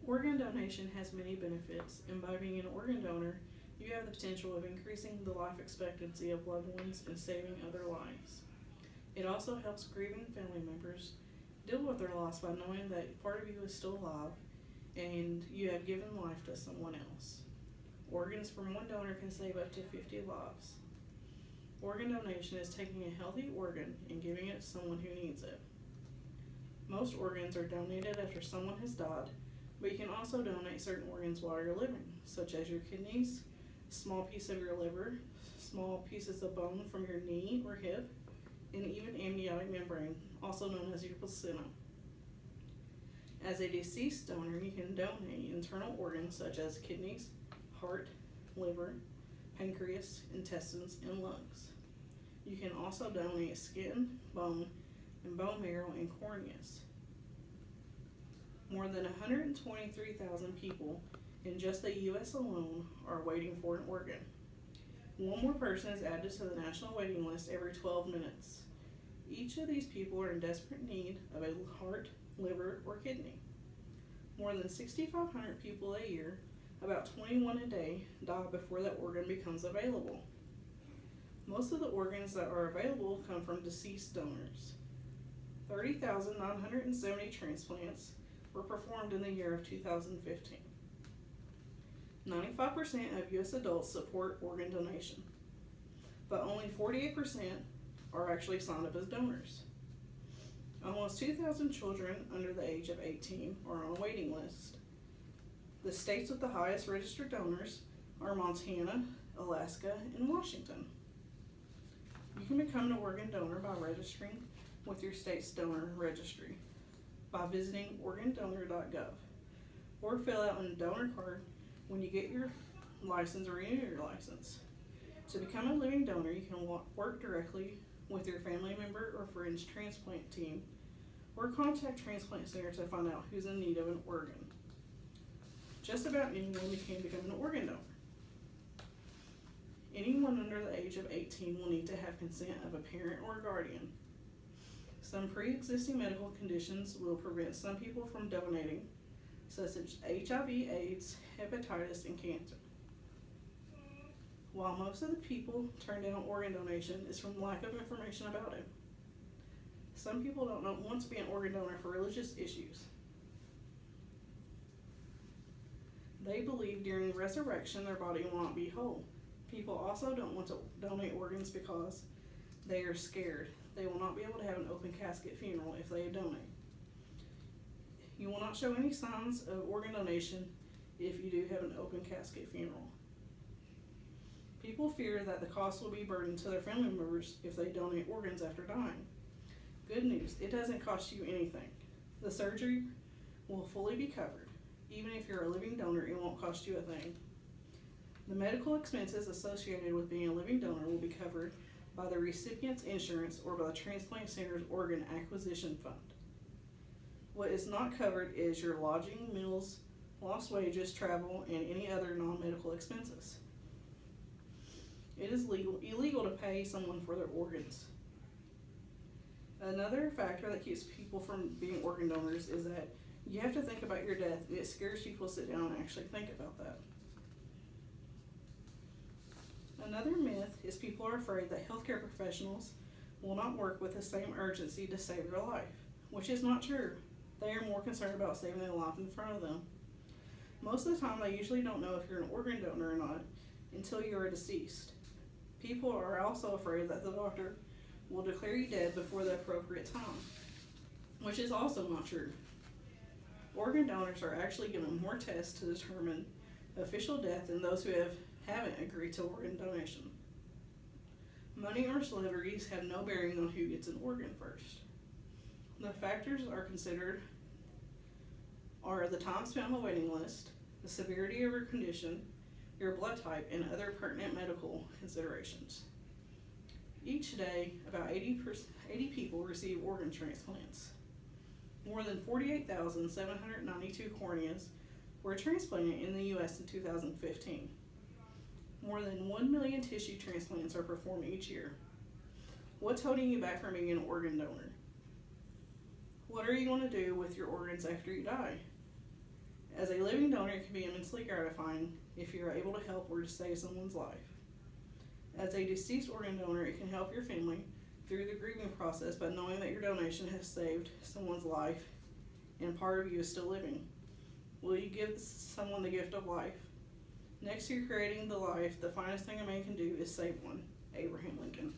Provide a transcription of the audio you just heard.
Organ donation has many benefits, and by being an organ donor, you have the potential of increasing the life expectancy of loved ones and saving other lives. It also helps grieving family members deal with their loss by knowing that part of you is still alive and you have given life to someone else. Organs from one donor can save up to 50 lives. Organ donation is taking a healthy organ and giving it to someone who needs it. Most organs are donated after someone has died, but you can also donate certain organs while you're living, such as your kidneys, small piece of your liver, small pieces of bone from your knee or hip, and even amniotic membrane, also known as your placenta. As a deceased donor, you can donate internal organs such as kidneys, heart, liver, pancreas, intestines, and lungs. You can also donate skin, bone, and bone marrow and corneas. More than 123,000 people in just the U.S. alone are waiting for an organ. One more person is added to the national waiting list every 12 minutes. Each of these people are in desperate need of a heart, liver, or kidney. More than 6,500 people a year, about 21 a day, die before that organ becomes available. Most of the organs that are available come from deceased donors. 30,970 transplants were performed in the year of 2015. 95% of U.S. adults support organ donation, but only 48% are actually signed up as donors. Almost 2,000 children under the age of 18 are on a waiting list. The states with the highest registered donors are Montana, Alaska, and Washington. You can become an organ donor by registering with your state's donor registry by visiting organdonor.gov, or fill out a donor card when you get your license or renew your license. To become a living donor, you can work directly with your family member or friend's transplant team, or contact Transplant Center to find out who's in need of an organ. Just about anyone can become an organ donor. Anyone under the age of 18 will need to have consent of a parent or guardian. Some pre-existing medical conditions will prevent some people from donating, such as HIV, AIDS, hepatitis, and cancer. While most of the people turn down organ donation is from lack of information about it. Some people don't want to be an organ donor for religious issues. They believe during resurrection their body will not be whole. People also don't want to donate organs because they are scared they will not be able to have an open casket funeral if they donate. You will not show any signs of organ donation if you do have an open casket funeral. People fear that the cost will be burdened to their family members if they donate organs after dying. Good news, it doesn't cost you anything. The surgery will fully be covered. Even if you're a living donor, it won't cost you a thing. The medical expenses associated with being a living donor will be covered by the recipient's insurance or by the Transplant Center's Organ Acquisition Fund. What is not covered is your lodging, meals, lost wages, travel, and any other non-medical expenses. It is illegal to pay someone for their organs. Another factor that keeps people from being organ donors is that you have to think about your death, and it scares people to sit down and actually think about that. Another myth is people are afraid that healthcare professionals will not work with the same urgency to save their life, which is not true. They are more concerned about saving the life in front of them. Most of the time, they usually don't know if you're an organ donor or not until you are deceased. People are also afraid that the doctor will declare you dead before the appropriate time, which is also not true. Organ donors are actually given more tests to determine official death than those who haven't agreed to organ donation. Money or celebrities have no bearing on who gets an organ first. The factors are considered are the time spent on the waiting list, the severity of your condition, your blood type, and other pertinent medical considerations. Each day, about 80 people receive organ transplants. More than 48,792 corneas were transplanted in the U.S. in 2015. More than 1 million tissue transplants are performed each year. What's holding you back from being an organ donor? What are you going to do with your organs after you die? As a living donor, it can be immensely gratifying if you are able to help or to save someone's life. As a deceased organ donor, it can help your family through the grieving process by knowing that your donation has saved someone's life and part of you is still living. Will you give someone the gift of life? Next to creating the life, the finest thing a man can do is save one. Abraham Lincoln.